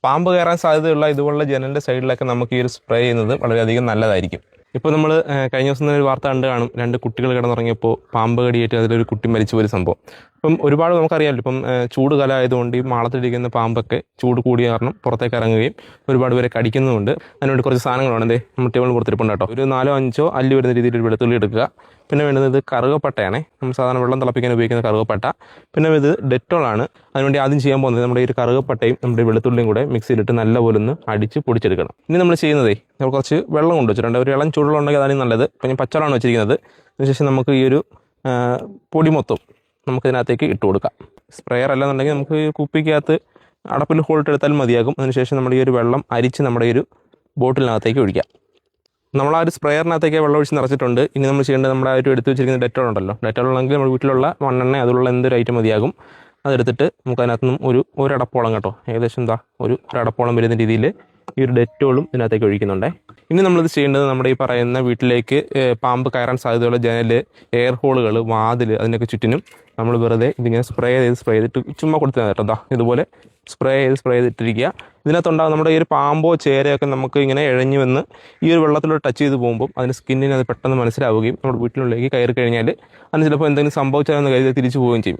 പാമ്പ് കയറാൻ സാധ്യതയുള്ള ഇതുപോലുള്ള ജനലിൻ്റെ സൈഡിലൊക്കെ നമുക്ക് ഈ ഒരു സ്പ്രേ ചെയ്യുന്നത് വളരെയധികം നല്ലതായിരിക്കും. ഇപ്പോൾ നമ്മൾ കഴിഞ്ഞ ദിവസം തന്നെ ഒരു വാർത്ത കണ്ട് കാണും, 2 കുട്ടികൾ കിടന്നുറങ്ങിയപ്പോൾ പാമ്പ് കടിയേറ്റ് അതിലൊരു കുട്ടി മരിച്ചു പോയ സംഭവം. ഇപ്പം ഒരുപാട് നമുക്കറിയാമല്ലോ, ഇപ്പം ചൂട് കാലം ആയതുകൊണ്ട് ഈ മാളത്തിലിരിക്കുന്ന പാമ്പൊക്കെ ചൂട് കൂടിയ കാരണം പുറത്തേക്ക് ഇറങ്ങുകയും ഒരുപാട് പേരെ കടിക്കുന്നുമുണ്ട്. അതിനുവേണ്ടി കുറച്ച് സാധനങ്ങളാണ് എന്തേ നമ്മൾ ടേബിളിൽ കൊടുത്തിരിപ്പുണ്ട് കേട്ടോ. ഒരു 4-5 അല്ലി വരുന്ന രീതിയിൽ ഒരു വെളുത്തുള്ളി എടുക്കുക. പിന്നെ വേണ്ടുന്നത് കറുകപ്പട്ടയാണേ, നമ്മൾ സാധാരണ വെള്ളം തിളപ്പിക്കാൻ ഉപയോഗിക്കുന്ന കറുകപ്പട്ട. പിന്നെ ഇത് ഡെറ്റോളാണ്. അതിനുവേണ്ടി ആദ്യം ചെയ്യാൻ പോകുന്നത് നമ്മുടെ ഈ ഒരു കറുകപ്പട്ടയും നമ്മുടെ വെളുത്തുള്ളിയും കൂടെ മിക്സിയിലിട്ട് നല്ലപോലെ ഒന്ന് അടിച്ച് പൊടിച്ചെടുക്കണം. ഇനി നമ്മൾ ചെയ്യുന്നതേ, നമ്മൾ കുറച്ച് വെള്ളം കൊണ്ട് വെച്ചിട്ടുണ്ട്. ഒരു ഇളം ചൂടുണ്ടെങ്കിൽ അതാണ് നല്ലത്. ഇപ്പം ഞാൻ പച്ചവെള്ളമാണ് വെച്ചിരിക്കുന്നത്. അതിനുശേഷം നമുക്ക് ഈ ഒരു പൊടി മൊത്തം നമുക്കിതിനകത്തേക്ക് ഇട്ട് കൊടുക്കാം. സ്പ്രെയർ അല്ലാന്നുണ്ടെങ്കിൽ നമുക്ക് ഈ കുപ്പിക്കകത്ത് അടപ്പിൽ ഹോൾട്ട് എടുത്താൽ മതിയാകും. അതിനുശേഷം നമ്മുടെ ഈ ഒരു വെള്ളം അരിച്ച് നമ്മുടെ ഈ ഒരു ബോട്ടിലിനകത്തേക്ക് ഒഴിക്കാം. നമ്മൾ ആ ഒരു സ്പ്രെയറിനകത്തേക്ക് വെള്ളം ഒഴിച്ച് നിറച്ചിട്ടുണ്ട്. ഇനി നമ്മൾ ചെയ്യേണ്ടത് നമ്മുടെ ആ ഒരു എടുത്ത് വെച്ചിരിക്കുന്ന ഡെറ്റോൾ ഉണ്ടല്ലോ, ഡെറ്റോൾ ഉണ്ടെങ്കിൽ നമ്മുടെ വീട്ടിലുള്ള മണ്ണെണ്ണ അതുള്ള എന്തൊരു ഐറ്റം മതിയാകും. അതെടുത്തിട്ട് നമുക്ക് അതിനകത്ത് നിന്നും ഒരു അടപ്പോളം കേട്ടോ, ഏകദേശം ഒരു അടപ്പോളം വരുന്ന രീതിയിൽ ഈ ഒരു ഡെറ്റോളും ഇതിനകത്തേക്ക് ഒഴിക്കുന്നുണ്ടേ. ഇനി നമ്മളിത് ചെയ്യേണ്ടത് നമ്മുടെ ഈ പറയുന്ന വീട്ടിലേക്ക് പാമ്പ് കയറാൻ സാധ്യതയുള്ള ജനൽ, എയർ ഹോളുകൾ, വാതിൽ, അതിനൊക്കെ ചുറ്റിനും നമ്മൾ വെറുതെ ഇതിങ്ങനെ സ്പ്രേ ചെയ്തിട്ട് ചുമ്മാ കൊടുത്താൽ കേട്ടോ. ഇതുപോലെ സ്പ്രേ ചെയ്തിട്ടിരിക്കുക. ഇതിനകത്തുണ്ടാകും നമ്മുടെ ഈ ഒരു പാമ്പോ ചേരയൊക്കെ നമുക്ക് ഇങ്ങനെ ഇഴഞ്ഞു വന്ന് ഈ ഒരു വെള്ളത്തിലൂടെ ടച്ച് ചെയ്ത് പോകുമ്പോൾ അതിന് സ്കിന്നിന് അത് പെട്ടെന്ന് മനസ്സിലാവുകയും നമ്മുടെ വീട്ടിനുള്ളിലേക്ക് കയറി കഴിഞ്ഞാൽ അതിന് ചിലപ്പോൾ എന്തെങ്കിലും സംഭവിച്ചാലെന്ന് കരുതി തിരിച്ചു പോവുകയും ചെയ്യും.